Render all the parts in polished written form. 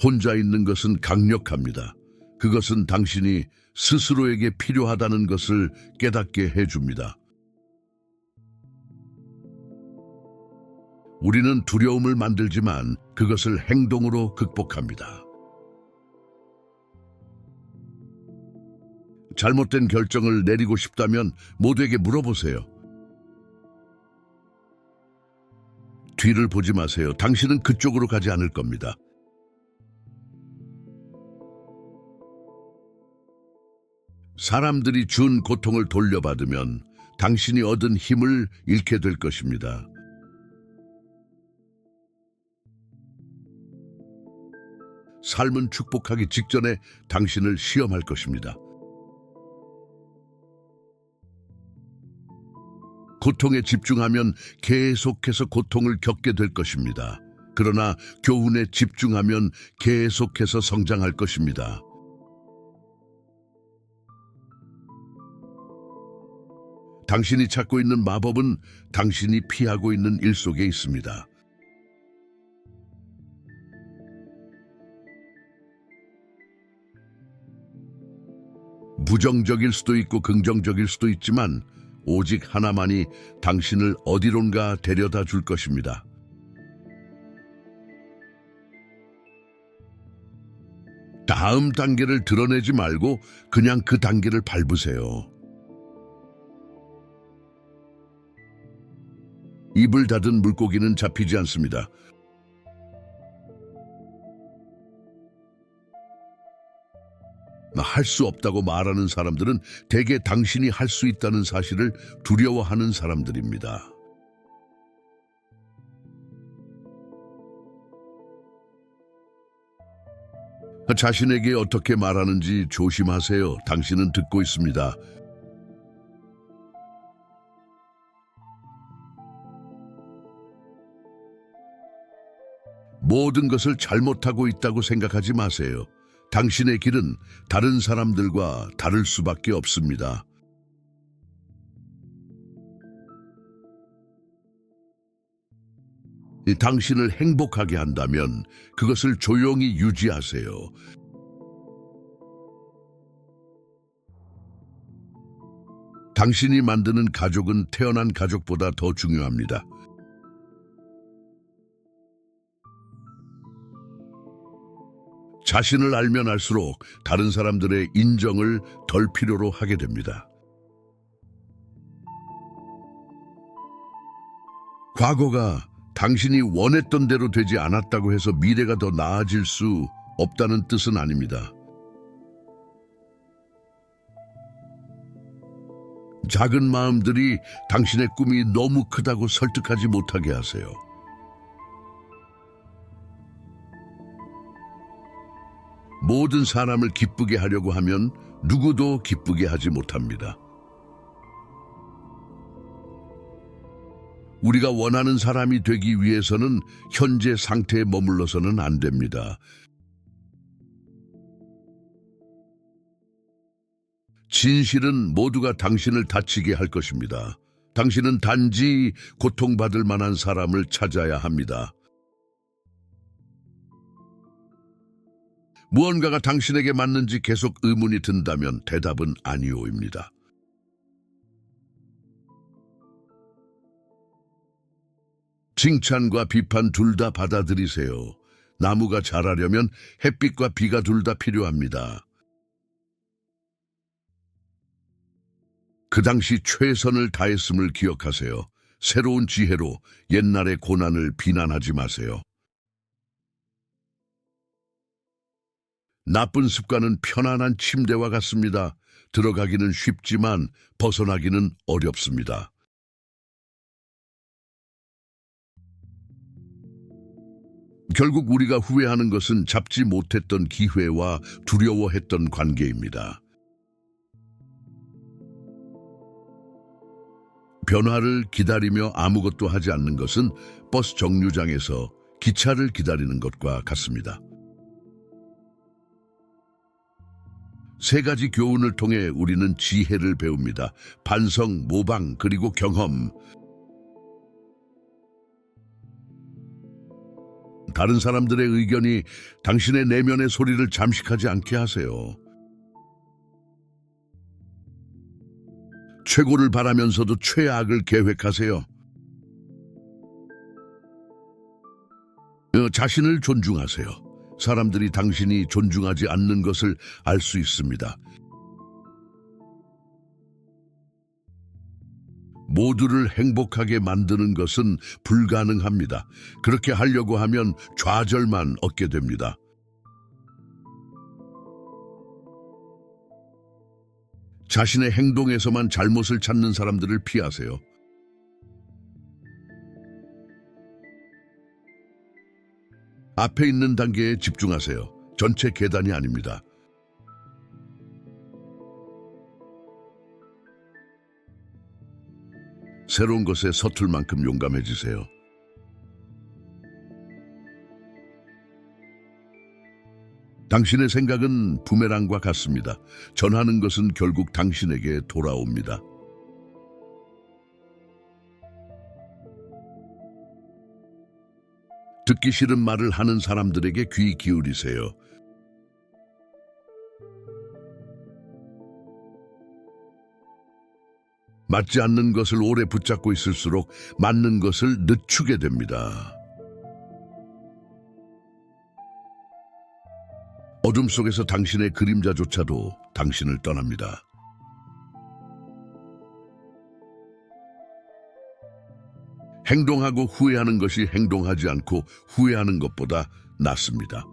혼자 있는 것은 강력합니다. 그것은 당신이 스스로에게 필요하다는 것을 깨닫게 해줍니다. 우리는 두려움을 만들지만 그것을 행동으로 극복합니다. 잘못된 결정을 내리고 싶다면 모두에게 물어보세요. 뒤를 보지 마세요. 당신은 그쪽으로 가지 않을 겁니다. 사람들이 준 고통을 돌려받으면 당신이 얻은 힘을 잃게 될 것입니다. 삶은 축복하기 직전에 당신을 시험할 것입니다. 고통에 집중하면 계속해서 고통을 겪게 될 것입니다. 그러나 교훈에 집중하면 계속해서 성장할 것입니다. 당신이 찾고 있는 마법은 당신이 피하고 있는 일 속에 있습니다. 부정적일 수도 있고 긍정적일 수도 있지만 오직 하나만이 당신을 어디론가 데려다 줄 것입니다. 다음 단계를 드러내지 말고 그냥 그 단계를 밟으세요. 입을 닫은 물고기는 잡히지 않습니다. 할 수 없다고 말하는 사람들은 대개 당신이 할 수 있다는 사실을 두려워하는 사람들입니다. 자신에게 어떻게 말하는지 조심하세요. 당신은 듣고 있습니다. 모든 것을 잘못하고 있다고 생각하지 마세요. 당신의 길은 다른 사람들과 다를 수밖에 없습니다. 당신을 행복하게 한다면 그것을 조용히 유지하세요. 당신이 만드는 가족은 태어난 가족보다 더 중요합니다. 자신을 알면 알수록 다른 사람들의 인정을 덜 필요로 하게 됩니다. 과거가 당신이 원했던 대로 되지 않았다고 해서 미래가 더 나아질 수 없다는 뜻은 아닙니다. 작은 마음들이 당신의 꿈이 너무 크다고 설득하지 못하게 하세요. 모든 사람을 기쁘게 하려고 하면 누구도 기쁘게 하지 못합니다. 우리가 원하는 사람이 되기 위해서는 현재 상태에 머물러서는 안 됩니다. 진실은 모두가 당신을 다치게 할 것입니다. 당신은 단지 고통받을 만한 사람을 찾아야 합니다. 무언가가 당신에게 맞는지 계속 의문이 든다면 대답은 아니오입니다. 칭찬과 비판 둘 다 받아들이세요. 나무가 자라려면 햇빛과 비가 둘 다 필요합니다. 그 당시 최선을 다했음을 기억하세요. 새로운 지혜로 옛날의 고난을 비난하지 마세요. 나쁜 습관은 편안한 침대와 같습니다. 들어가기는 쉽지만 벗어나기는 어렵습니다. 결국 우리가 후회하는 것은 잡지 못했던 기회와 두려워했던 관계입니다. 변화를 기다리며 아무것도 하지 않는 것은 버스 정류장에서 기차를 기다리는 것과 같습니다. 세 가지 교훈을 통해 우리는 지혜를 배웁니다. 반성, 모방, 그리고 경험. 다른 사람들의 의견이 당신의 내면의 소리를 잠식하지 않게 하세요. 최고를 바라면서도 최악을 계획하세요. 자신을 존중하세요. 사람들이 당신이 존중하지 않는 것을 알 수 있습니다. 모두를 행복하게 만드는 것은 불가능합니다. 그렇게 하려고 하면 좌절만 얻게 됩니다. 자신의 행동에서만 잘못을 찾는 사람들을 피하세요. 앞에 있는 단계에 집중하세요. 전체 계단이 아닙니다. 새로운 것에 서툴 만큼 용감해지세요. 당신의 생각은 부메랑과 같습니다. 전하는 것은 결국 당신에게 돌아옵니다. 듣기 싫은 말을 하는 사람들에게 귀 기울이세요. 맞지 않는 것을 오래 붙잡고 있을수록 맞는 것을 늦추게 됩니다. 어둠 속에서 당신의 그림자조차도 당신을 떠납니다. 행동하고 후회하는 것이 행동하지 않고 후회하는 것보다 낫습니다.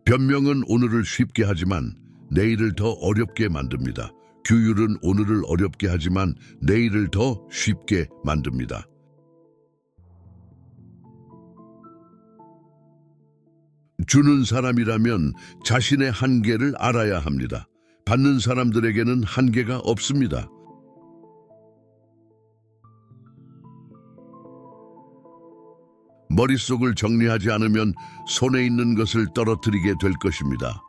변명은 오늘을 쉽게 하지만 내일을 더 어렵게 만듭니다. 규율은 오늘을 어렵게 하지만 내일을 더 쉽게 만듭니다. 주는 사람이라면 자신의 한계를 알아야 합니다. 받는 사람들에게는 한계가 없습니다. 머릿속을 정리하지 않으면 손에 있는 것을 떨어뜨리게 될 것입니다.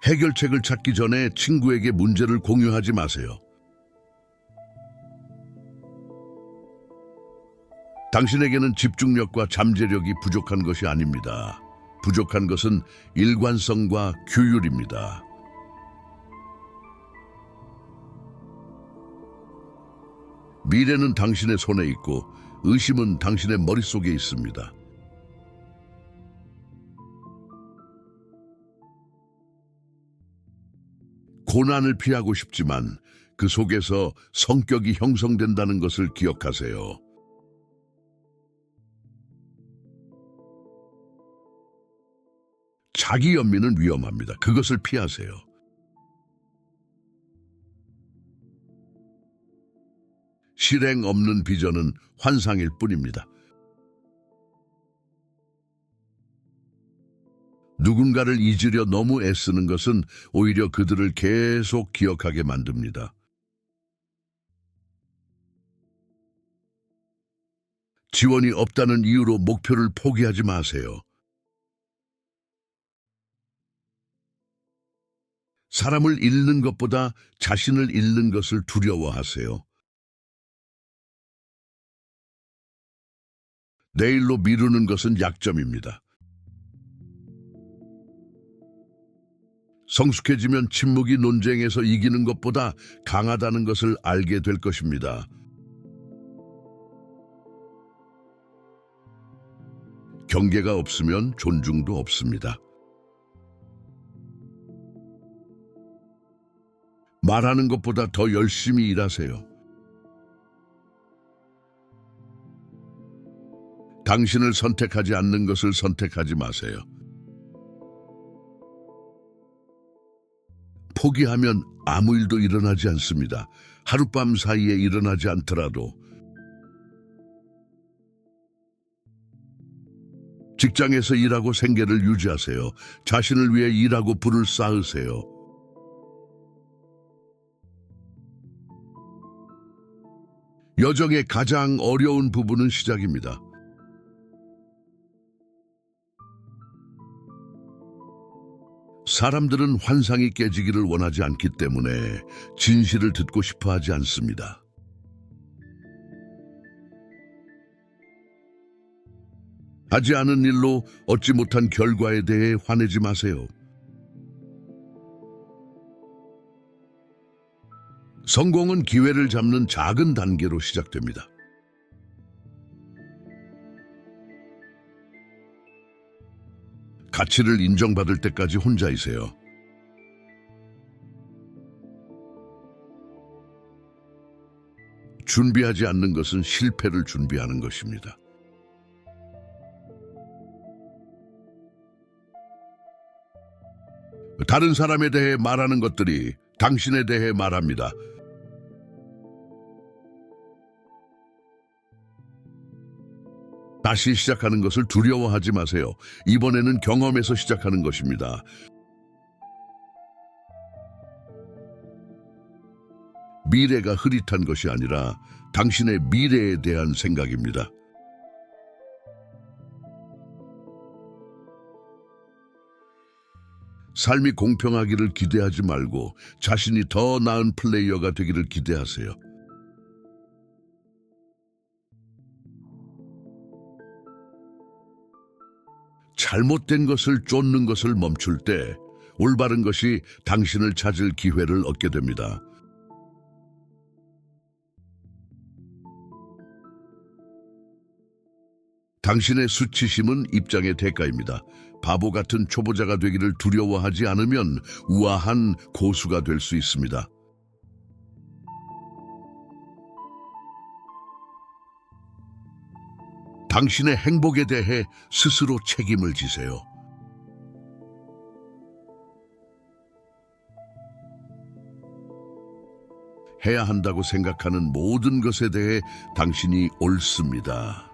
해결책을 찾기 전에 친구에게 문제를 공유하지 마세요. 당신에게는 집중력과 잠재력이 부족한 것이 아닙니다. 부족한 것은 일관성과 규율입니다. 미래는 당신의 손에 있고 의심은 당신의 머릿속에 있습니다. 고난을 피하고 싶지만 그 속에서 성격이 형성된다는 것을 기억하세요. 자기 연민은 위험합니다. 그것을 피하세요. 실행 없는 비전은 환상일 뿐입니다. 누군가를 잊으려 너무 애쓰는 것은 오히려 그들을 계속 기억하게 만듭니다. 지원이 없다는 이유로 목표를 포기하지 마세요. 사람을 잃는 것보다 자신을 잃는 것을 두려워하세요. 내일로 미루는 것은 약점입니다. 성숙해지면 침묵이 논쟁에서 이기는 것보다 강하다는 것을 알게 될 것입니다. 경계가 없으면 존중도 없습니다. 말하는 것보다 더 열심히 일하세요. 당신을 선택하지 않는 것을 선택하지 마세요. 포기하면 아무 일도 일어나지 않습니다. 하룻밤 사이에 일어나지 않더라도. 직장에서 일하고 생계를 유지하세요. 자신을 위해 일하고 부를 쌓으세요. 여정의 가장 어려운 부분은 시작입니다. 사람들은 환상이 깨지기를 원하지 않기 때문에 진실을 듣고 싶어 하지 않습니다. 하지 않은 일로 얻지 못한 결과에 대해 화내지 마세요. 성공은 기회를 잡는 작은 단계로 시작됩니다. 가치를 인정받을 때까지 혼자이세요. 준비하지 않는 것은 실패를 준비하는 것입니다. 다른 사람에 대해 말하는 것들이 당신에 대해 말합니다. 다시 시작하는 것을 두려워하지 마세요. 이번에는 경험에서 시작하는 것입니다. 미래가 흐릿한 것이 아니라 당신의 미래에 대한 생각입니다. 삶이 공평하기를 기대하지 말고 자신이 더 나은 플레이어가 되기를 기대하세요. 잘못된 것을 쫓는 것을 멈출 때 올바른 것이 당신을 찾을 기회를 얻게 됩니다. 당신의 수치심은 입장의 대가입니다. 바보 같은 초보자가 되기를 두려워하지 않으면 우아한 고수가 될 수 있습니다. 당신의 행복에 대해 스스로 책임을 지세요. 해야 한다고 생각하는 모든 것에 대해 당신이 옳습니다.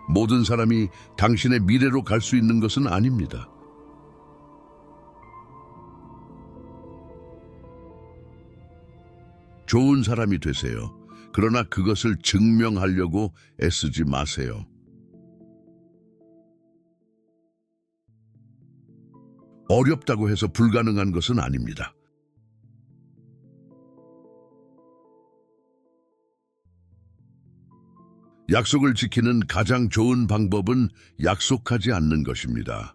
모든 사람이 당신의 미래로 갈 수 있는 것은 아닙니다. 좋은 사람이 되세요. 그러나 그것을 증명하려고 애쓰지 마세요. 어렵다고 해서 불가능한 것은 아닙니다. 약속을 지키는 가장 좋은 방법은 약속하지 않는 것입니다.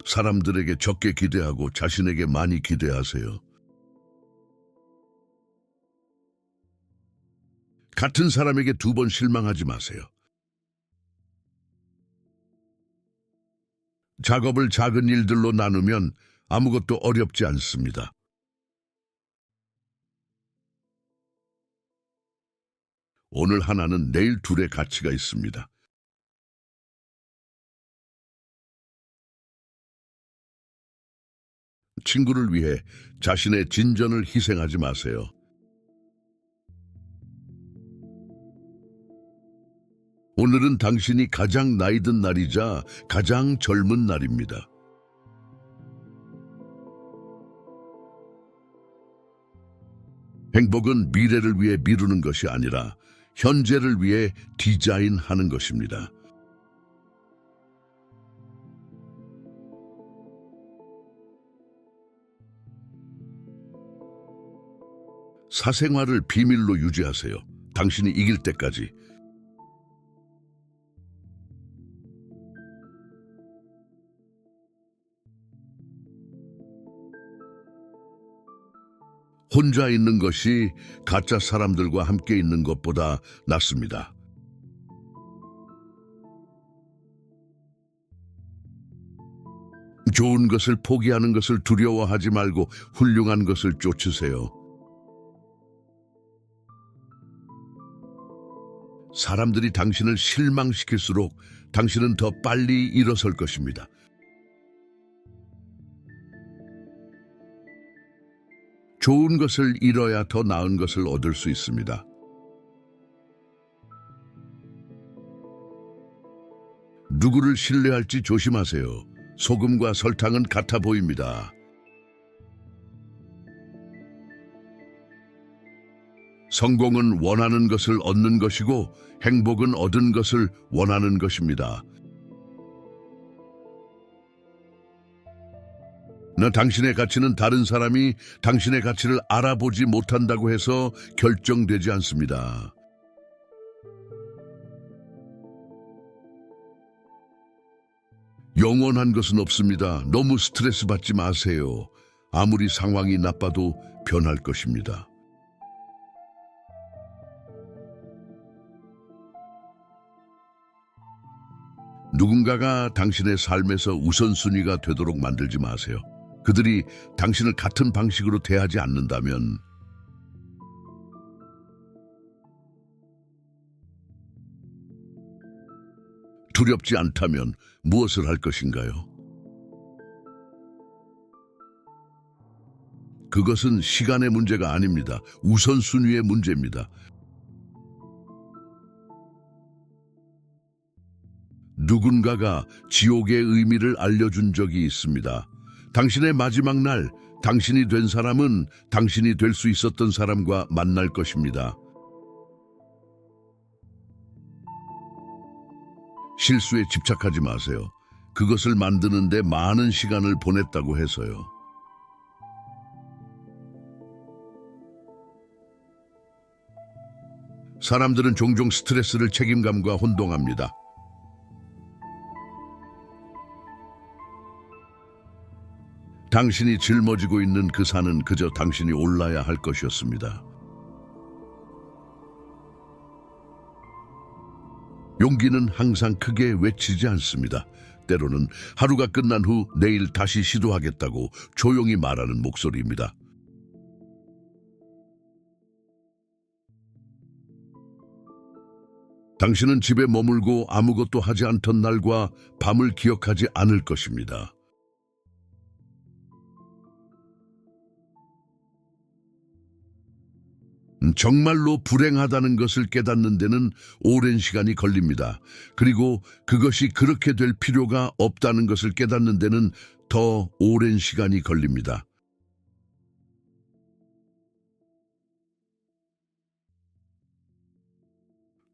사람들에게 적게 기대하고 자신에게 많이 기대하세요. 같은 사람에게 2번 실망하지 마세요. 작업을 작은 일들로 나누면 아무것도 어렵지 않습니다. 오늘 하나는 내일 둘의 가치가 있습니다. 친구를 위해 자신의 진전을 희생하지 마세요. 오늘은 당신이 가장 나이든 날이자 가장 젊은 날입니다. 행복은 미래를 위해 미루는 것이 아니라 현재를 위해 디자인하는 것입니다. 사생활을 비밀로 유지하세요. 당신이 이길 때까지. 혼자 있는 것이 가짜 사람들과 함께 있는 것보다 낫습니다. 좋은 것을 포기하는 것을 두려워하지 말고 훌륭한 것을 쫓으세요. 사람들이 당신을 실망시킬수록 당신은 더 빨리 일어설 것입니다. 좋은 것을 잃어야 더 나은 것을 얻을 수 있습니다. 누구를 신뢰할지 조심하세요. 소금과 설탕은 같아 보입니다. 성공은 원하는 것을 얻는 것이고 행복은 얻은 것을 원하는 것입니다. 당신의 가치는 다른 사람이 당신의 가치를 알아보지 못한다고 해서 결정되지 않습니다. 영원한 것은 없습니다. 너무 스트레스 받지 마세요. 아무리 상황이 나빠도 변할 것입니다. 누군가가 당신의 삶에서 우선순위가 되도록 만들지 마세요. 그들이 당신을 같은 방식으로 대하지 않는다면 두렵지 않다면 무엇을 할 것인가요? 그것은 시간의 문제가 아닙니다. 우선순위의 문제입니다. 누군가가 지옥의 의미를 알려준 적이 있습니다. 당신의 마지막 날, 당신이 된 사람은 당신이 될 수 있었던 사람과 만날 것입니다. 실수에 집착하지 마세요. 그것을 만드는데 많은 시간을 보냈다고 해서요. 사람들은 종종 스트레스를 책임감과 혼동합니다. 당신이 짊어지고 있는 그 산은 그저 당신이 올라야 할 것이었습니다. 용기는 항상 크게 외치지 않습니다. 때로는 하루가 끝난 후 내일 다시 시도하겠다고 조용히 말하는 목소리입니다. 당신은 집에 머물고 아무것도 하지 않던 날과 밤을 기억하지 않을 것입니다. 정말로 불행하다는 것을 깨닫는 데는 오랜 시간이 걸립니다. 그리고 그것이 그렇게 될 필요가 없다는 것을 깨닫는 데는 더 오랜 시간이 걸립니다.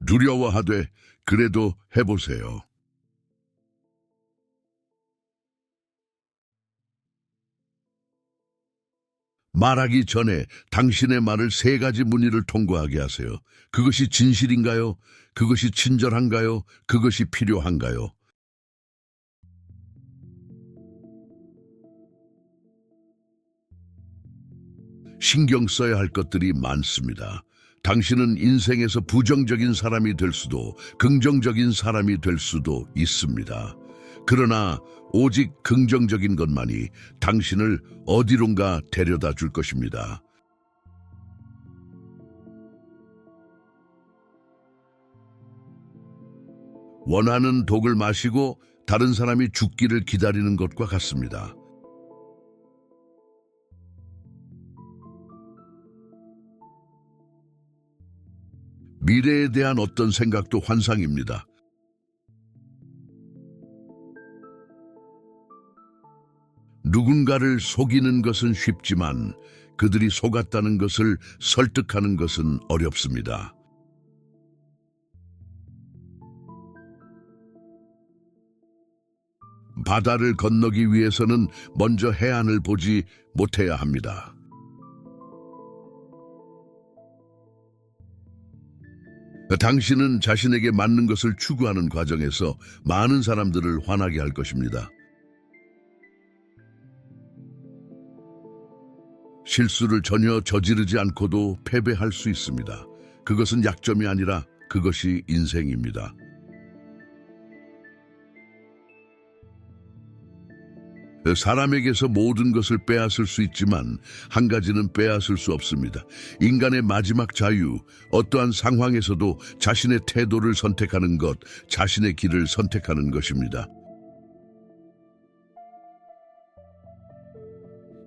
두려워하되 그래도 해보세요. 말하기 전에 당신의 말을 3가지 문의를 통과하게 하세요. 그것이 진실인가요? 그것이 친절한가요? 그것이 필요한가요? 신경 써야 할 것들이 많습니다. 당신은 인생에서 부정적인 사람이 될 수도 긍정적인 사람이 될 수도 있습니다. 그러나 오직 긍정적인 것만이 당신을 어디론가 데려다 줄 것입니다. 원하는 독을 마시고 다른 사람이 죽기를 기다리는 것과 같습니다. 미래에 대한 어떤 생각도 환상입니다. 누군가를 속이는 것은 쉽지만 그들이 속았다는 것을 설득하는 것은 어렵습니다. 바다를 건너기 위해서는 먼저 해안을 보지 못해야 합니다. 당신은 자신에게 맞는 것을 추구하는 과정에서 많은 사람들을 화나게 할 것입니다. 실수를 전혀 저지르지 않고도 패배할 수 있습니다. 그것은 약점이 아니라 그것이 인생입니다. 사람에게서 모든 것을 빼앗을 수 있지만 한 가지는 빼앗을 수 없습니다. 인간의 마지막 자유, 어떠한 상황에서도 자신의 태도를 선택하는 것, 자신의 길을 선택하는 것입니다.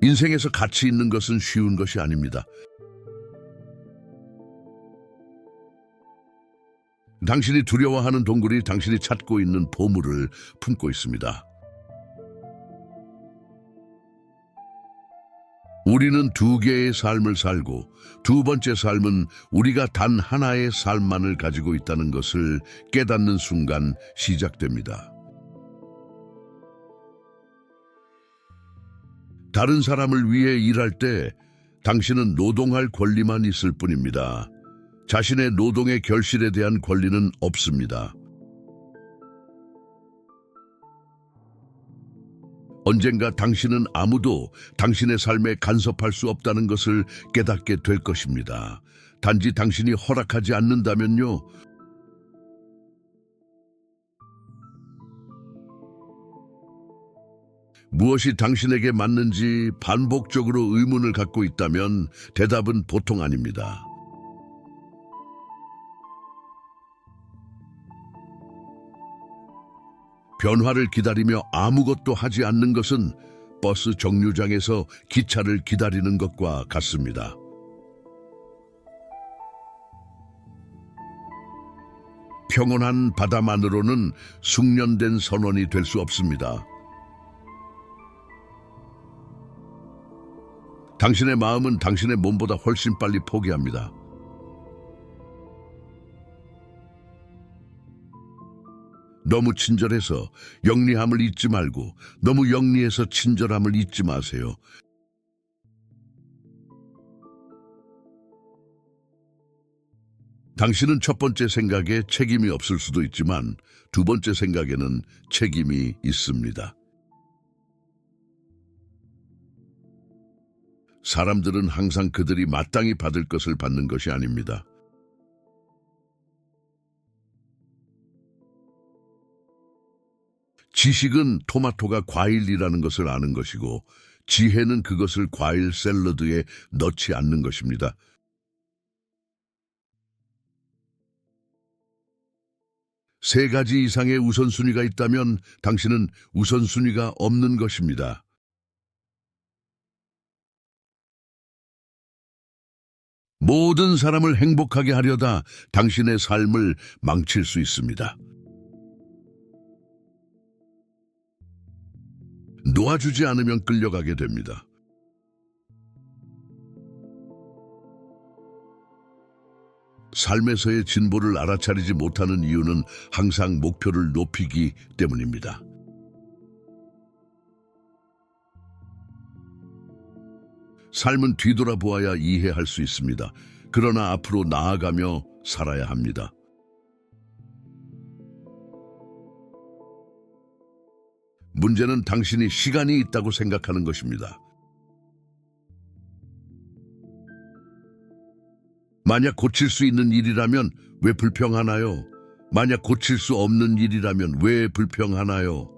인생에서 가치 있는 것은 쉬운 것이 아닙니다. 당신이 두려워하는 동굴이 당신이 찾고 있는 보물을 품고 있습니다. 우리는 두 개의 삶을 살고 두 번째 삶은 우리가 단 하나의 삶만을 가지고 있다는 것을 깨닫는 순간 시작됩니다. 다른 사람을 위해 일할 때 당신은 노동할 권리만 있을 뿐입니다. 자신의 노동의 결실에 대한 권리는 없습니다. 언젠가 당신은 아무도 당신의 삶에 간섭할 수 없다는 것을 깨닫게 될 것입니다. 단지 당신이 허락하지 않는다면요. 무엇이 당신에게 맞는지 반복적으로 의문을 갖고 있다면 대답은 보통 아닙니다. 변화를 기다리며 아무것도 하지 않는 것은 버스 정류장에서 기차를 기다리는 것과 같습니다. 평온한 바다만으로는 숙련된 선원이 될 수 없습니다. 당신의 마음은 당신의 몸보다 훨씬 빨리 포기합니다. 너무 친절해서 영리함을 잊지 말고 너무 영리해서 친절함을 잊지 마세요. 당신은 첫 번째 생각에 책임이 없을 수도 있지만 두 번째 생각에는 책임이 있습니다. 사람들은 항상 그들이 마땅히 받을 것을 받는 것이 아닙니다. 지식은 토마토가 과일이라는 것을 아는 것이고 지혜는 그것을 과일 샐러드에 넣지 않는 것입니다. 세 가지 이상의 우선순위가 있다면 당신은 우선순위가 없는 것입니다. 모든 사람을 행복하게 하려다 당신의 삶을 망칠 수 있습니다. 놓아주지 않으면 끌려가게 됩니다. 삶에서의 진보를 알아차리지 못하는 이유는 항상 목표를 높이기 때문입니다. 삶은 뒤돌아보아야 이해할 수 있습니다. 그러나 앞으로 나아가며 살아야 합니다. 문제는 당신이 시간이 있다고 생각하는 것입니다. 만약 고칠 수 있는 일이라면 왜 불평하나요? 만약 고칠 수 없는 일이라면 왜 불평하나요?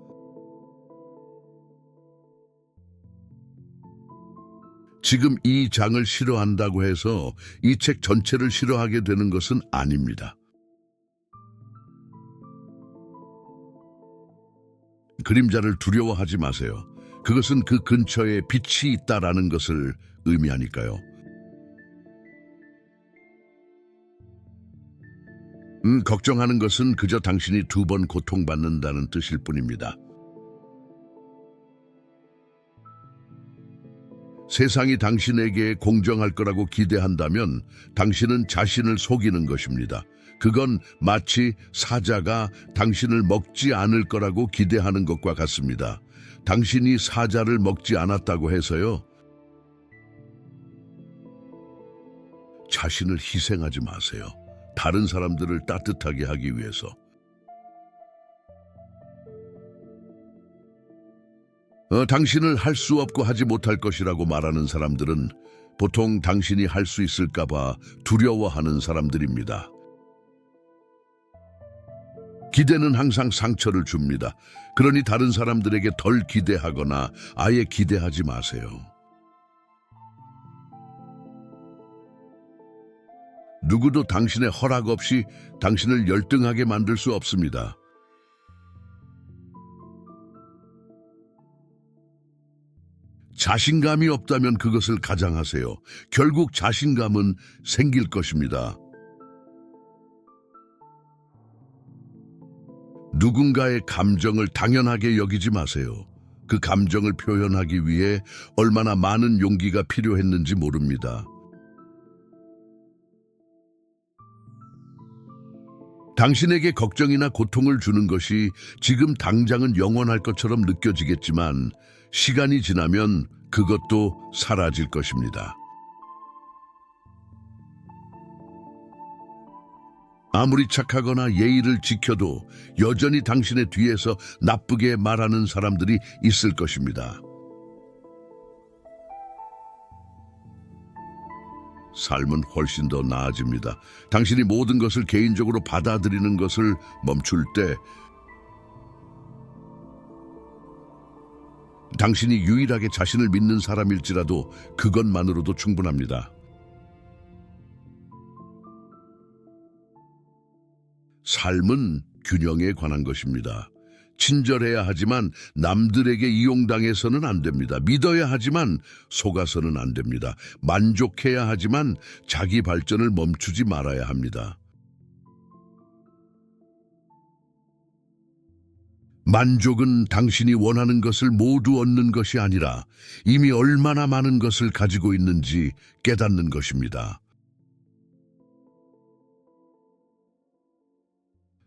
지금 이 장을 싫어한다고 해서 이 책 전체를 싫어하게 되는 것은 아닙니다. 그림자를 두려워하지 마세요. 그것은 그 근처에 빛이 있다라는 것을 의미하니까요. 걱정하는 것은 그저 당신이 두 번 고통받는다는 뜻일 뿐입니다. 세상이 당신에게 공정할 거라고 기대한다면 당신은 자신을 속이는 것입니다. 그건 마치 사자가 당신을 먹지 않을 거라고 기대하는 것과 같습니다. 당신이 사자를 먹지 않았다고 해서요. 자신을 희생하지 마세요. 다른 사람들을 따뜻하게 하기 위해서. 당신을 할 수 없고 하지 못할 것이라고 말하는 사람들은 보통 당신이 할 수 있을까 봐 두려워하는 사람들입니다. 기대는 항상 상처를 줍니다. 그러니 다른 사람들에게 덜 기대하거나 아예 기대하지 마세요. 누구도 당신의 허락 없이 당신을 열등하게 만들 수 없습니다. 자신감이 없다면 그것을 가장하세요. 결국 자신감은 생길 것입니다. 누군가의 감정을 당연하게 여기지 마세요. 그 감정을 표현하기 위해 얼마나 많은 용기가 필요했는지 모릅니다. 당신에게 걱정이나 고통을 주는 것이 지금 당장은 영원할 것처럼 느껴지겠지만 시간이 지나면 그것도 사라질 것입니다. 아무리 착하거나 예의를 지켜도 여전히 당신의 뒤에서 나쁘게 말하는 사람들이 있을 것입니다. 삶은 훨씬 더 나아집니다. 당신이 모든 것을 개인적으로 받아들이는 것을 멈출 때 당신이 유일하게 자신을 믿는 사람일지라도 그것만으로도 충분합니다. 삶은 균형에 관한 것입니다. 친절해야 하지만 남들에게 이용당해서는 안 됩니다. 믿어야 하지만 속아서는 안 됩니다. 만족해야 하지만 자기 발전을 멈추지 말아야 합니다. 만족은 당신이 원하는 것을 모두 얻는 것이 아니라 이미 얼마나 많은 것을 가지고 있는지 깨닫는 것입니다.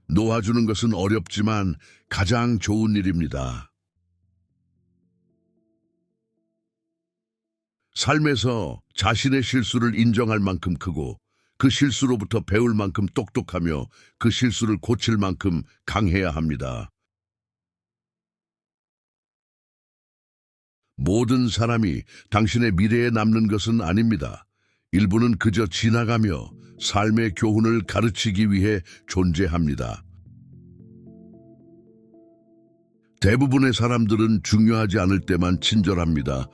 놓아주는 것은 어렵지만 가장 좋은 일입니다. 삶에서 자신의 실수를 인정할 만큼 크고 그 실수로부터 배울 만큼 똑똑하며 그 실수를 고칠 만큼 강해야 합니다. 모든 사람이 당신의 미래에 남는 것은 아닙니다. 일부는 그저 지나가며 삶의 교훈을 가르치기 위해 존재합니다. 대부분의 사람들은 중요하지 않을 때만 친절합니다.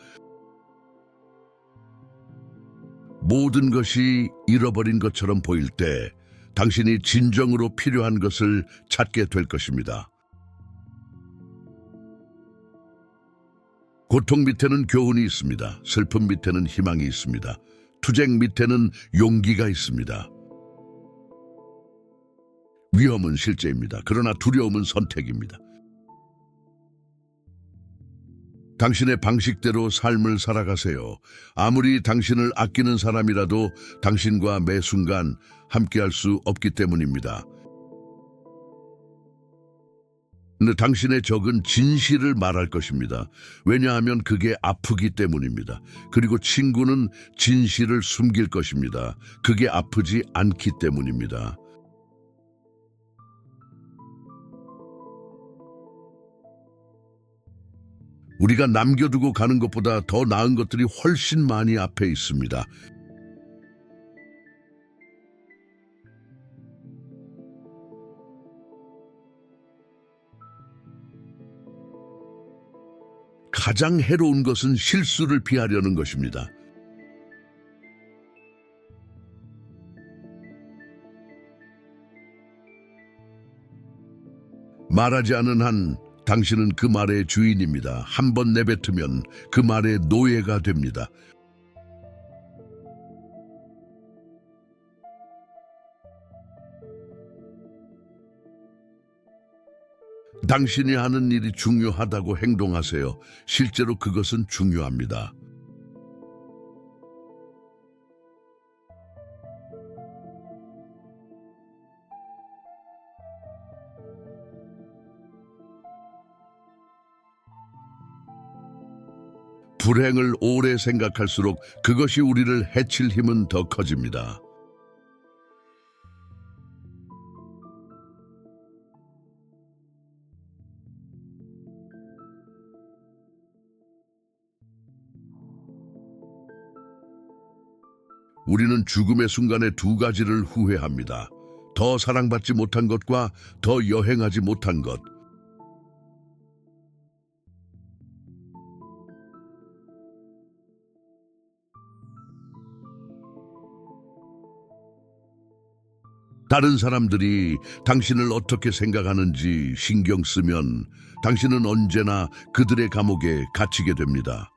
모든 것이 잃어버린 것처럼 보일 때 당신이 진정으로 필요한 것을 찾게 될 것입니다. 고통 밑에는 교훈이 있습니다. 슬픔 밑에는 희망이 있습니다. 투쟁 밑에는 용기가 있습니다. 위험은 실제입니다. 그러나 두려움은 선택입니다. 당신의 방식대로 삶을 살아가세요. 아무리 당신을 아끼는 사람이라도 당신과 매 순간 함께할 수 없기 때문입니다. 근데 당신의 적은 진실을 말할 것입니다. 왜냐하면 그게 아프기 때문입니다. 그리고 친구는 진실을 숨길 것입니다. 그게 아프지 않기 때문입니다. 우리가 남겨두고 가는 것보다 더 나은 것들이 훨씬 많이 앞에 있습니다. 가장 해로운 것은 실수를 피하려는 것입니다. 말하지 않은 한 당신은 그 말의 주인입니다. 한 번 내뱉으면 그 말의 노예가 됩니다. 당신이 하는 일이 중요하다고 행동하세요. 실제로 그것은 중요합니다. 불행을 오래 생각할수록 그것이 우리를 해칠 힘은 더 커집니다. 우리는 죽음의 순간에 두 가지를 후회합니다. 더 사랑받지 못한 것과 더 여행하지 못한 것. 다른 사람들이 당신을 어떻게 생각하는지 신경 쓰면 당신은 언제나 그들의 감옥에 갇히게 됩니다.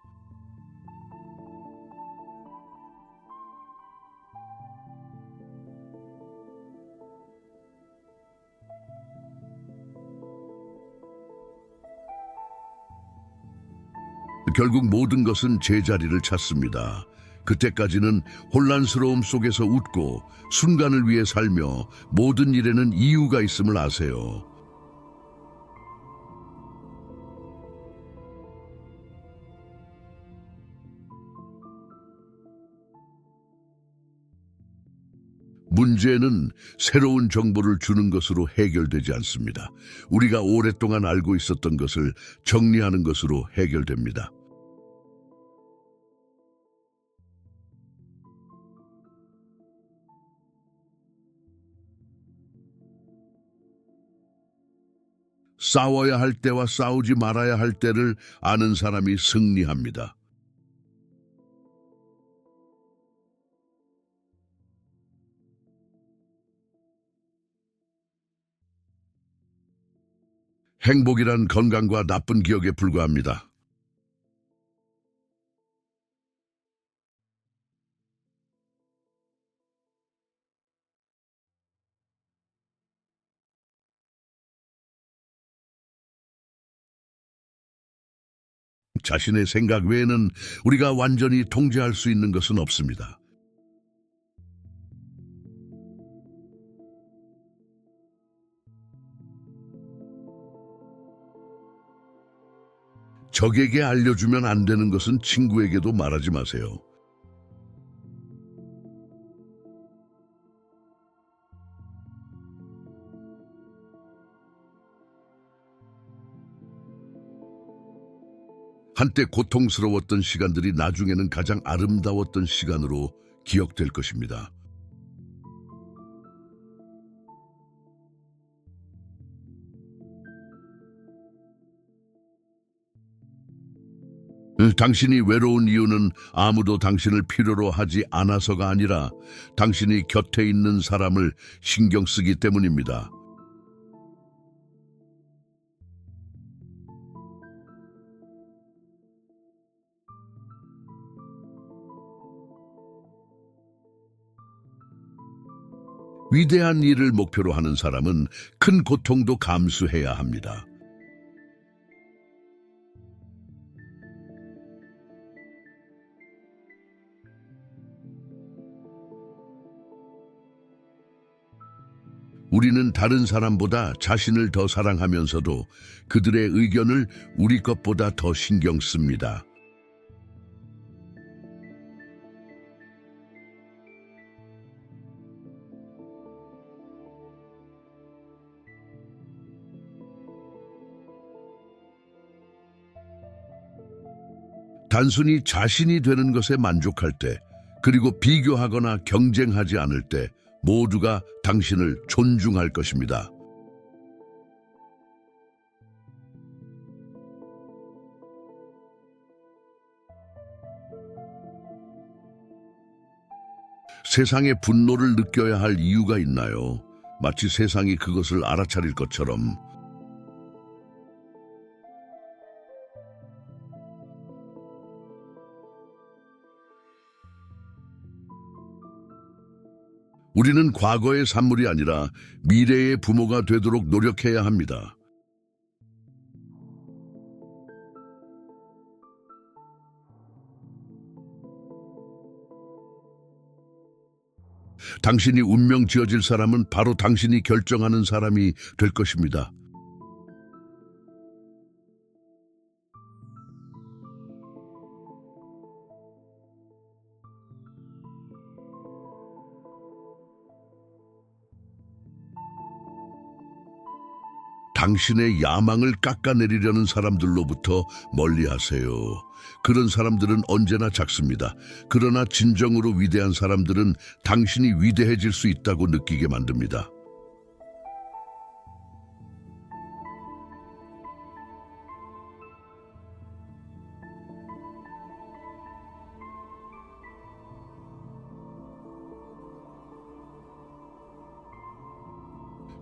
결국 모든 것은 제자리를 찾습니다. 그때까지는 혼란스러움 속에서 웃고 순간을 위해 살며 모든 일에는 이유가 있음을 아세요. 문제는 새로운 정보를 주는 것으로 해결되지 않습니다. 우리가 오랫동안 알고 있었던 것을 정리하는 것으로 해결됩니다. 싸워야 할 때와 싸우지 말아야 할 때를 아는 사람이 승리합니다. 행복이란 건강과 나쁜 기억에 불과합니다. 자신의 생각 외에는 우리가 완전히 통제할 수 있는 것은 없습니다. 적에게 알려주면 안 되는 것은 친구에게도 말하지 마세요. 한때 고통스러웠던 시간들이 나중에는 가장 아름다웠던 시간으로 기억될 것입니다. 당신이 외로운 이유는 아무도 당신을 필요로 하지 않아서가 아니라 당신이 곁에 있는 사람을 신경 쓰기 때문입니다. 위대한 일을 목표로 하는 사람은 큰 고통도 감수해야 합니다. 우리는 다른 사람보다 자신을 더 사랑하면서도 그들의 의견을 우리 것보다 더 신경 씁니다. 단순히 자신이 되는 것에 만족할 때, 그리고 비교하거나 경쟁하지 않을 때 모두가 당신을 존중할 것입니다. 세상의 분노를 느껴야 할 이유가 있나요? 마치 세상이 그것을 알아차릴 것처럼. 우리는 과거의 산물이 아니라 미래의 부모가 되도록 노력해야 합니다. 당신이 운명 지어질 사람은 바로 당신이 결정하는 사람이 될 것입니다. 당신의 야망을 깎아내리려는 사람들로부터 멀리하세요. 그런 사람들은 언제나 작습니다. 그러나 진정으로 위대한 사람들은 당신이 위대해질 수 있다고 느끼게 만듭니다.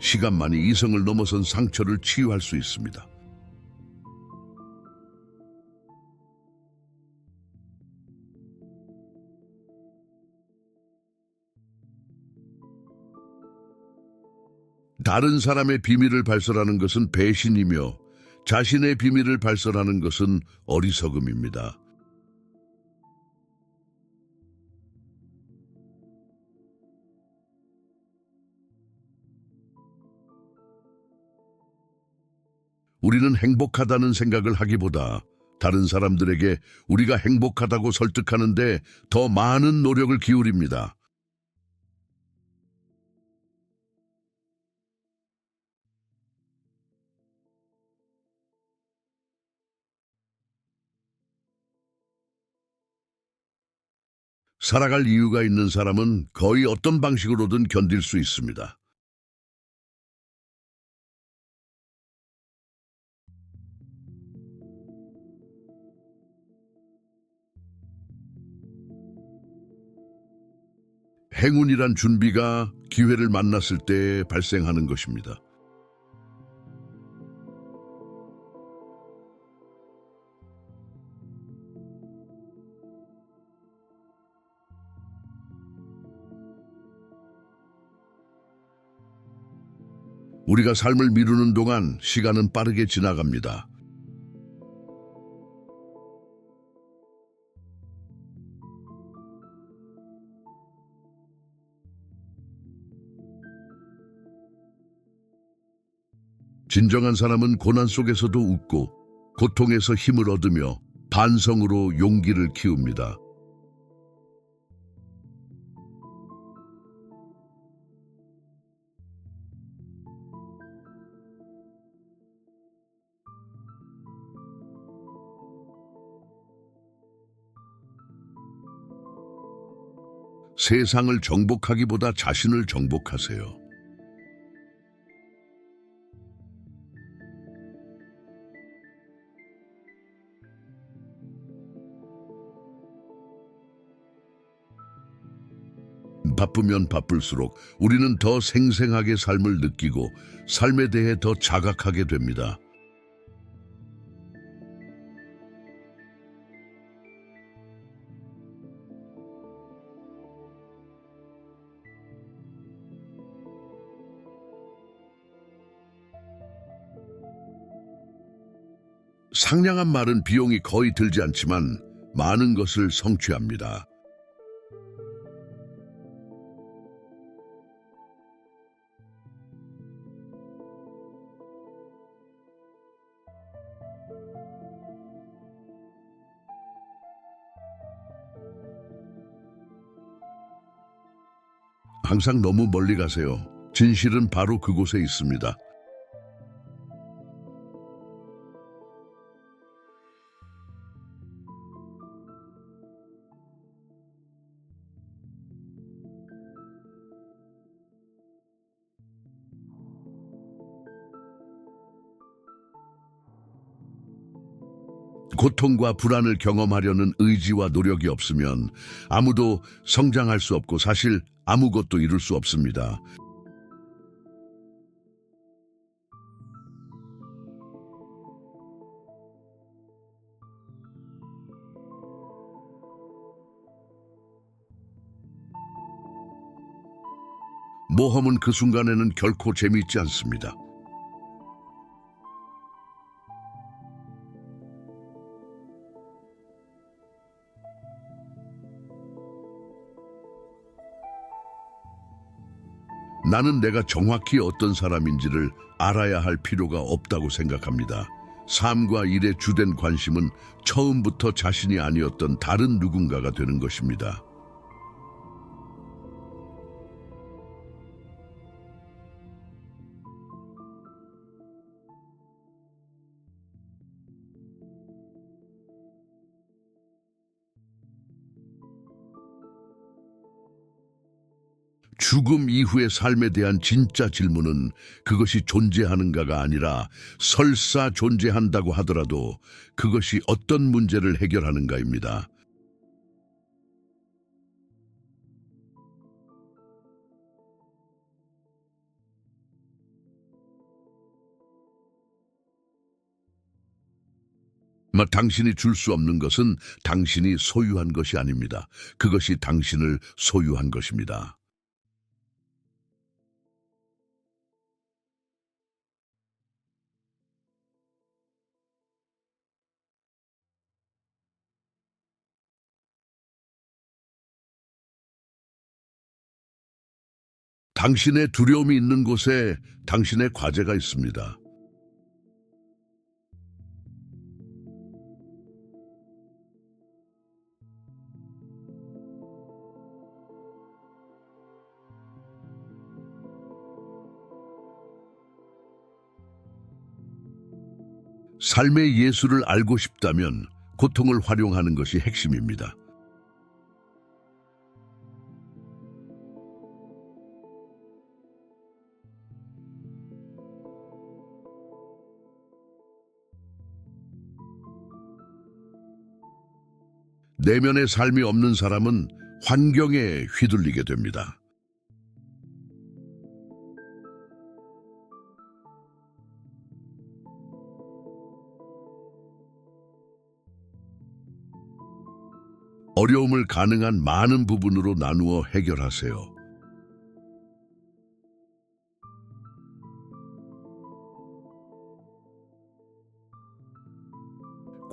시간만이 이성을 넘어선 상처를 치유할 수 있습니다. 다른 사람의 비밀을 발설하는 것은 배신이며 자신의 비밀을 발설하는 것은 어리석음입니다. 우리는 행복하다는 생각을 하기보다 다른 사람들에게 우리가 행복하다고 설득하는데 더 많은 노력을 기울입니다. 살아갈 이유가 있는 사람은 거의 어떤 방식으로든 견딜 수 있습니다. 행운이란 준비가 기회를 만났을 때 발생하는 것입니다. 우리가 삶을 미루는 동안 시간은 빠르게 지나갑니다. 진정한 사람은 고난 속에서도 웃고 고통에서 힘을 얻으며 반성으로 용기를 키웁니다. 세상을 정복하기보다 자신을 정복하세요. 바쁘면 바쁠수록 우리는 더 생생하게 삶을 느끼고 삶에 대해 더 자각하게 됩니다. 상냥한 말은 비용이 거의 들지 않지만 많은 것을 성취합니다. 항상 너무 멀리 가세요. 진실은 바로 그곳에 있습니다. 고통과 불안을 경험하려는 의지와 노력이 없으면 아무도 성장할 수 없고 사실 아무것도 이룰 수 없습니다. 모험은 그 순간에는 결코 재미있지 않습니다. 나는 내가 정확히 어떤 사람인지를 알아야 할 필요가 없다고 생각합니다. 삶과 일의 주된 관심은 처음부터 자신이 아니었던 다른 누군가가 되는 것입니다. 죽음 이후의 삶에 대한 진짜 질문은 그것이 존재하는가가 아니라 설사 존재한다고 하더라도 그것이 어떤 문제를 해결하는가입니다. 당신이 줄 수 없는 것은 당신이 소유한 것이 아닙니다. 그것이 당신을 소유한 것입니다. 당신의 두려움이 있는 곳에 당신의 과제가 있습니다. 삶의 예술을 알고 싶다면 고통을 활용하는 것이 핵심입니다. 내면의 삶이 없는 사람은 환경에 휘둘리게 됩니다. 어려움을 가능한 많은 부분으로 나누어 해결하세요.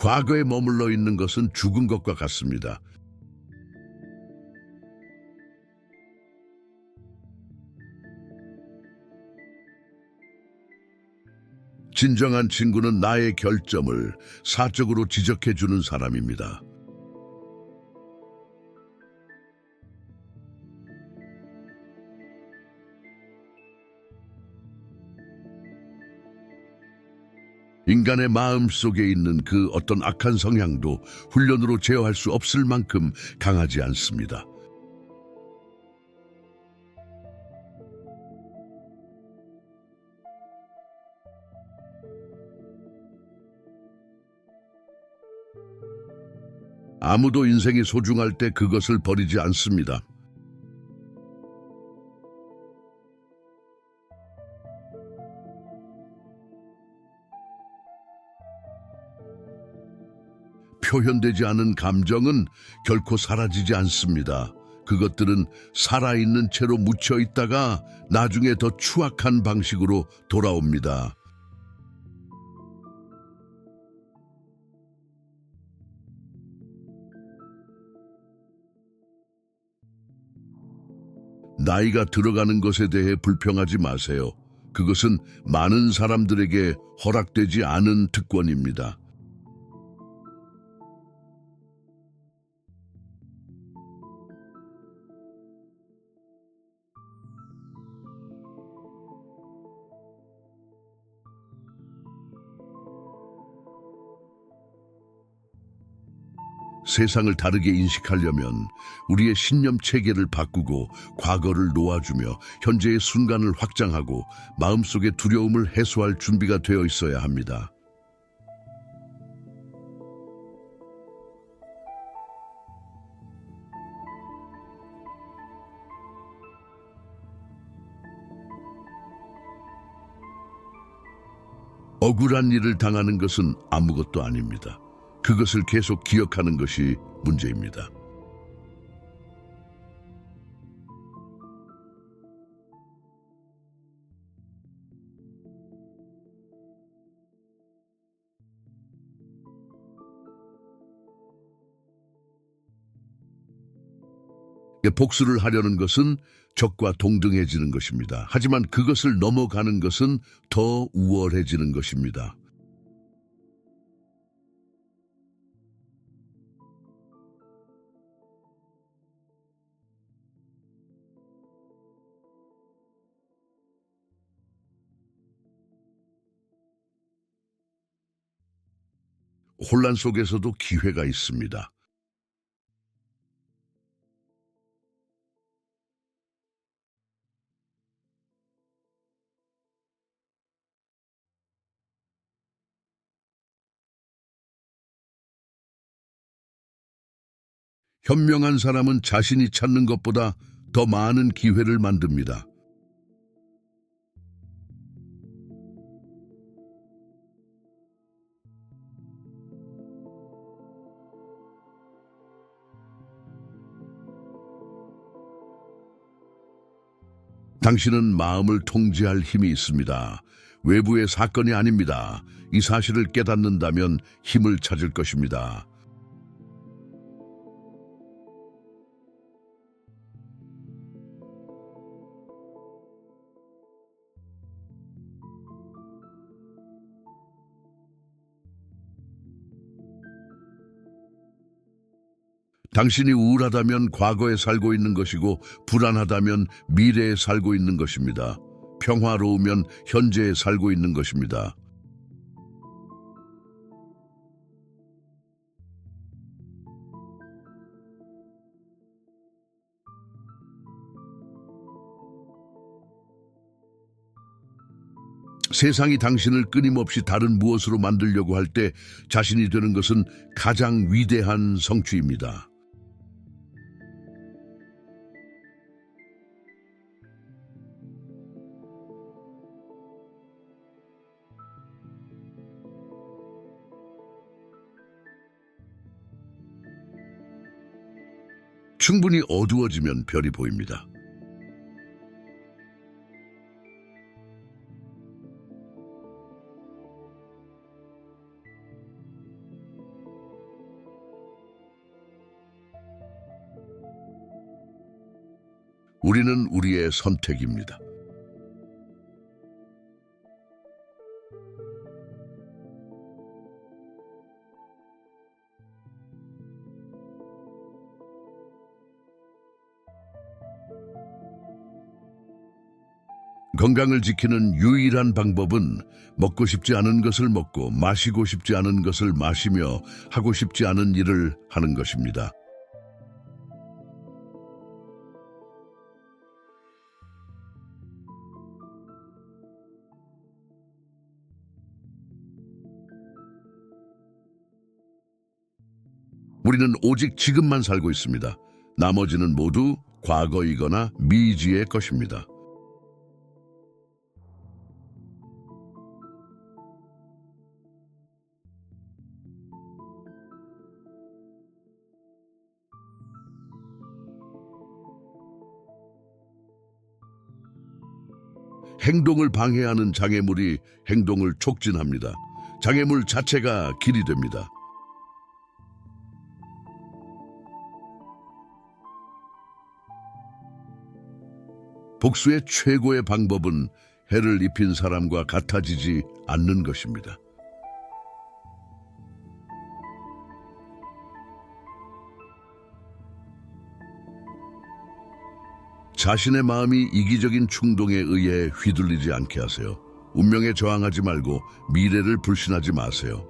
과거에 머물러 있는 것은 죽은 것과 같습니다. 진정한 친구는 나의 결점을 사적으로 지적해 주는 사람입니다. 인간의 마음 속에 있는 그 어떤 악한 성향도 훈련으로 제어할 수 없을 만큼 강하지 않습니다. 아무도 인생이 소중할 때 그것을 버리지 않습니다. 표현되지 않은 감정은 결코 사라지지 않습니다. 그것들은 살아있는 채로 묻혀 있다가 나중에 더 추악한 방식으로 돌아옵니다. 나이가 들어가는 것에 대해 불평하지 마세요. 그것은 많은 사람들에게 허락되지 않은 특권입니다. 세상을 다르게 인식하려면 우리의 신념 체계를 바꾸고 과거를 놓아주며 현재의 순간을 확장하고 마음속의 두려움을 해소할 준비가 되어 있어야 합니다. 억울한 일을 당하는 것은 아무것도 아닙니다. 그것을 계속 기억하는 것이 문제입니다. 복수를 하려는 것은 적과 동등해지는 것입니다. 하지만 그것을 넘어가는 것은 더 우월해지는 것입니다. 혼란 속에서도 기회가 있습니다. 현명한 사람은 자신이 찾는 것보다 더 많은 기회를 만듭니다. 당신은 마음을 통제할 힘이 있습니다. 외부의 사건이 아닙니다. 이 사실을 깨닫는다면 힘을 찾을 것입니다. 당신이 우울하다면 과거에 살고 있는 것이고 불안하다면 미래에 살고 있는 것입니다. 평화로우면 현재에 살고 있는 것입니다. 세상이 당신을 끊임없이 다른 무엇으로 만들려고 할 때 자신이 되는 것은 가장 위대한 성취입니다. 충분히 어두워지면 별이 보입니다. 우리는 우리의 선택입니다. 건강을 지키는 유일한 방법은 먹고 싶지 않은 것을 먹고 마시고 싶지 않은 것을 마시며 하고 싶지 않은 일을 하는 것입니다. 우리는 오직 지금만 살고 있습니다. 나머지는 모두 과거이거나 미지의 것입니다. 행동을 방해하는 장애물이 행동을 촉진합니다. 장애물 자체가 길이 됩니다. 복수의 최고의 방법은 해를 입힌 사람과 같아지지 않는 것입니다. 자신의 마음이 이기적인 충동에 의해 휘둘리지 않게 하세요. 운명에 저항하지 말고 미래를 불신하지 마세요.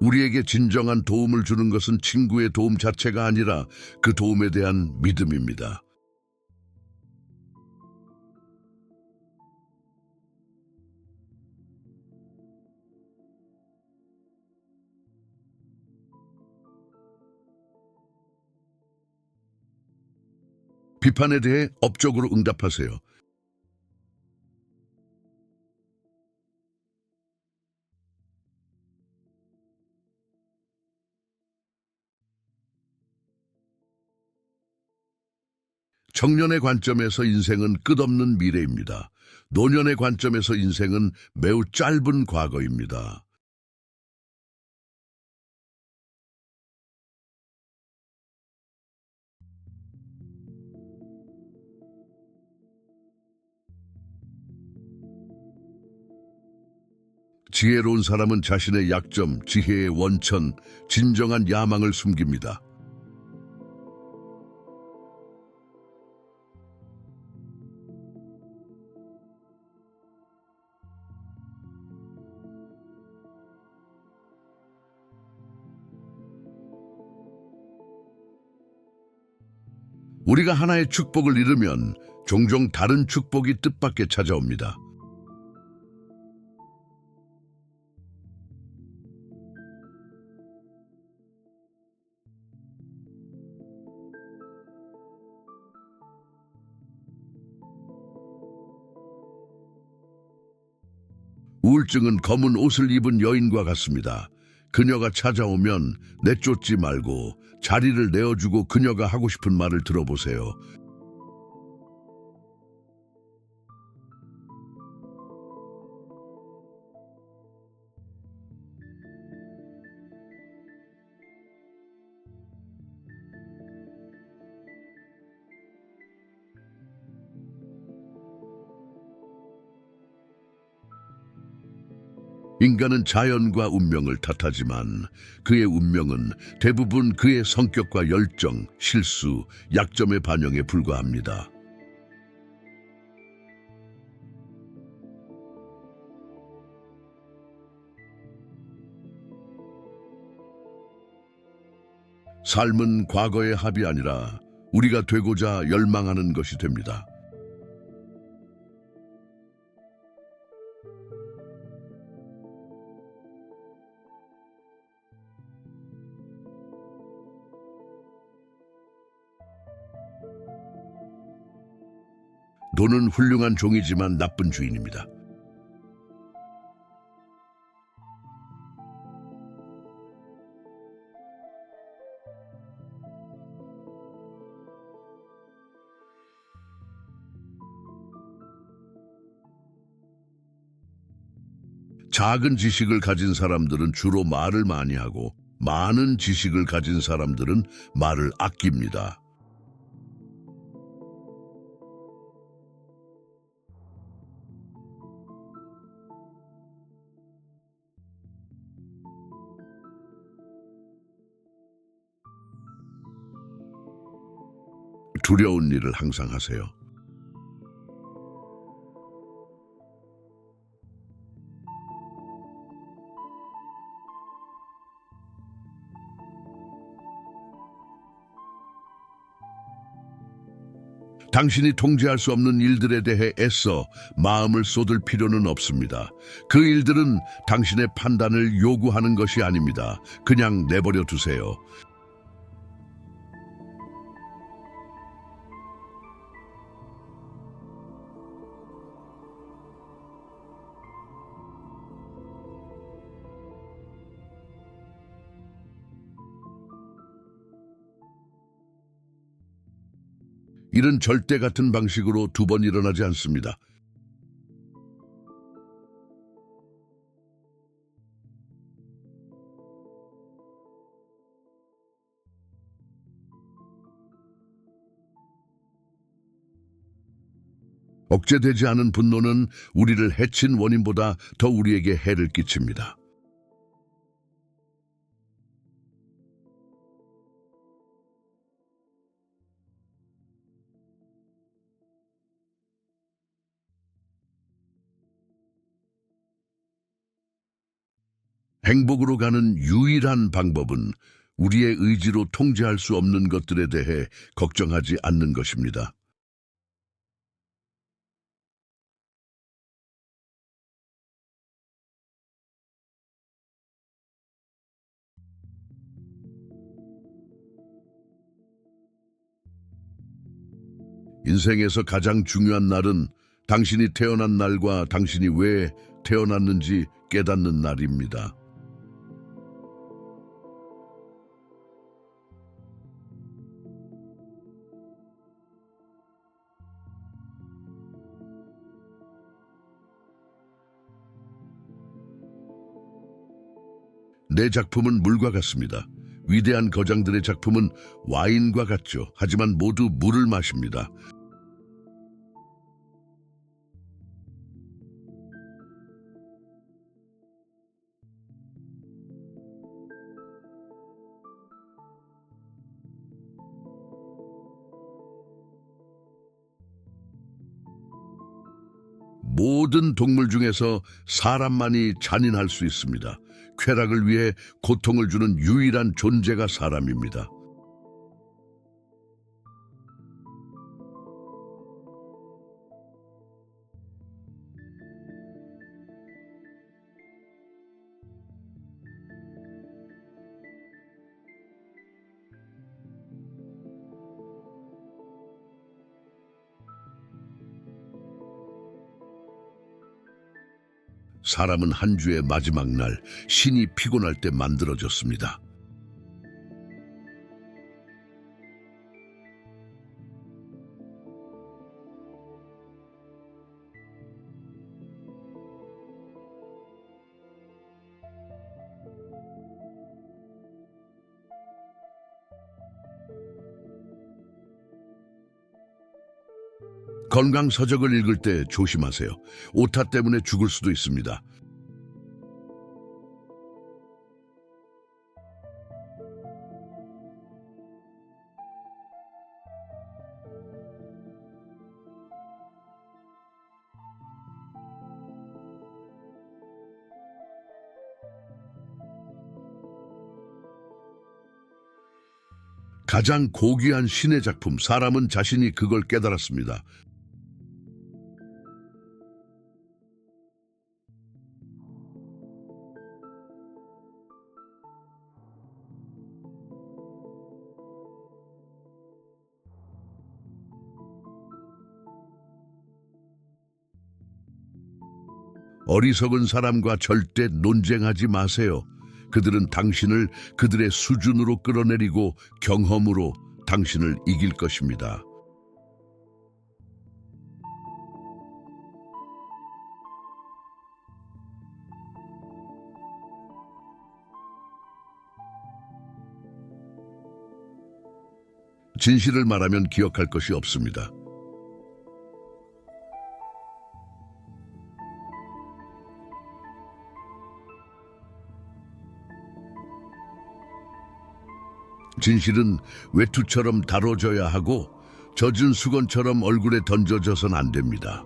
우리에게 진정한 도움을 주는 것은 친구의 도움 자체가 아니라 그 도움에 대한 믿음입니다. 비판에 대해 업적으로 응답하세요. 청년의 관점에서 인생은 끝없는 미래입니다. 노년의 관점에서 인생은 매우 짧은 과거입니다. 지혜로운 사람은 자신의 약점, 지혜의 원천, 진정한 야망을 숨깁니다. 우리가 하나의 축복을 잃으면 종종 다른 축복이 뜻밖의 찾아옵니다. 우울증은 검은 옷을 입은 여인과 같습니다. 그녀가 찾아오면 내쫓지 말고 자리를 내어주고 그녀가 하고 싶은 말을 들어보세요. 인간은 자연과 운명을 탓하지만 그의 운명은 대부분 그의 성격과 열정, 실수, 약점의 반영에 불과합니다. 삶은 과거의 합이 아니라 우리가 되고자 열망하는 것이 됩니다. 돈은 훌륭한 종이지만 나쁜 주인입니다. 작은 지식을 가진 사람들은 주로 말을 많이 하고 많은 지식을 가진 사람들은 말을 아낍니다. 두려운 일을 항상 하세요. 당신이 통제할 수 없는 일들에 대해 애써 마음을 쏟을 필요는 없습니다. 그 일들은 당신의 판단을 요구하는 것이 아닙니다. 그냥 내버려 두세요. 일은 절대 같은 방식으로 두 번 일어나지 않습니다. 억제되지 않은 분노는 우리를 해친 원인보다 더 우리에게 해를 끼칩니다. 행복으로 가는 유일한 방법은 우리의 의지로 통제할 수 없는 것들에 대해 걱정하지 않는 것입니다. 인생에서 가장 중요한 날은 당신이 태어난 날과 당신이 왜 태어났는지 깨닫는 날입니다. 내 작품은 물과 같습니다. 위대한 거장들의 작품은 와인과 같죠. 하지만 모두 물을 마십니다. 모든 동물 중에서 사람만이 잔인할 수 있습니다. 쾌락을 위해 고통을 주는 유일한 존재가 사람입니다. 사람은 한 주의 마지막 날 신이 피곤할 때 만들어졌습니다. 건강 서적을 읽을 때 조심하세요. 오타 때문에 죽을 수도 있습니다. 가장 고귀한 신의 작품, 사람은 자신이 그걸 깨달았습니다. 어리석은 사람과 절대 논쟁하지 마세요. 그들은 당신을 그들의 수준으로 끌어내리고 경험으로 당신을 이길 것입니다. 진실을 말하면 기억할 것이 없습니다. 진실은 외투처럼 다뤄져야 하고 젖은 수건처럼 얼굴에 던져져선 안 됩니다.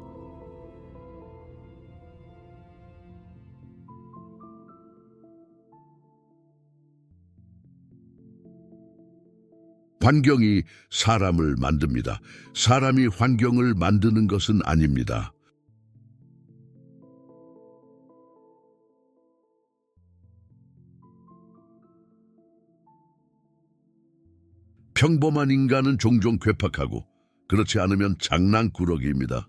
환경이 사람을 만듭니다. 사람이 환경을 만드는 것은 아닙니다. 평범한 인간은 종종 괴팍하고 그렇지 않으면 장난꾸러기입니다.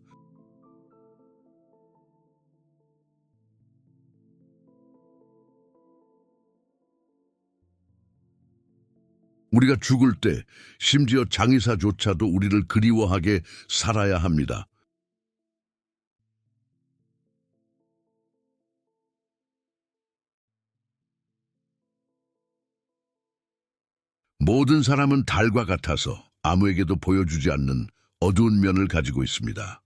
우리가 죽을 때 심지어 장의사조차도 우리를 그리워하게 살아야 합니다. 모든 사람은 달과 같아서 아무에게도 보여주지 않는 어두운 면을 가지고 있습니다.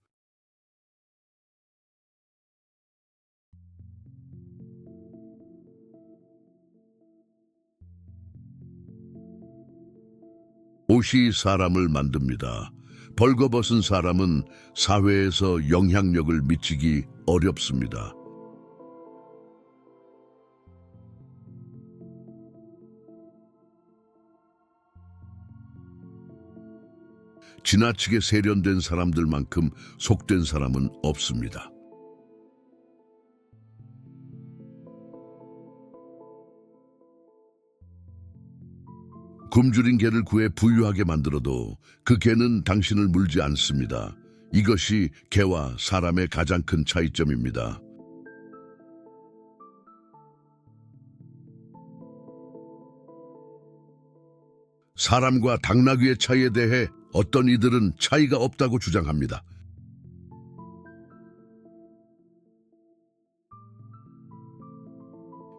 옷이 사람을 만듭니다. 벌거벗은 사람은 사회에서 영향력을 미치기 어렵습니다. 지나치게 세련된 사람들만큼 속된 사람은 없습니다. 굶주린 개를 구해 부유하게 만들어도 그 개는 당신을 물지 않습니다. 이것이 개와 사람의 가장 큰 차이점입니다. 사람과 당나귀의 차이에 대해 어떤 이들은 차이가 없다고 주장합니다.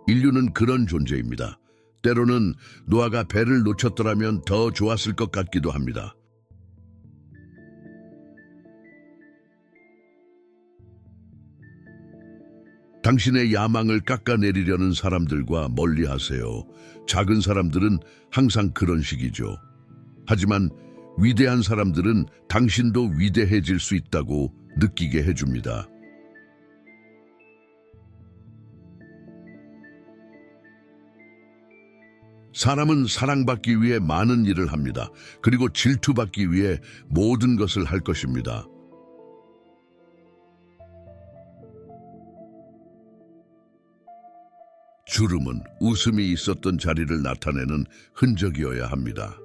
인류는 그런 존재입니다. 때로는 노아가 배를 놓쳤더라면 더 좋았을 것 같기도 합니다. 당신의 야망을 깎아내리려는 사람들과 멀리하세요. 작은 사람들은 항상 그런 식이죠. 하지만 위대한 사람들은 당신도 위대해질 수 있다고 느끼게 해줍니다. 사람은 사랑받기 위해 많은 일을 합니다. 그리고 질투받기 위해 모든 것을 할 것입니다. 주름은 웃음이 있었던 자리를 나타내는 흔적이어야 합니다.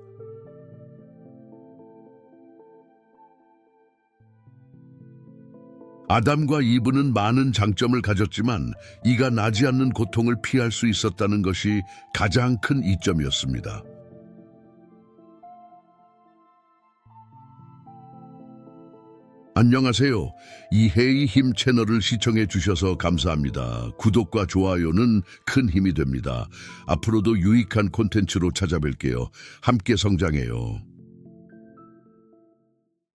아담과 이브는 많은 장점을 가졌지만 이가 나지 않는 고통을 피할 수 있었다는 것이 가장 큰 이점이었습니다. 안녕하세요. 이해의 힘 채널을 시청해 주셔서 감사합니다. 구독과 좋아요는 큰 힘이 됩니다. 앞으로도 유익한 콘텐츠로 찾아뵐게요. 함께 성장해요.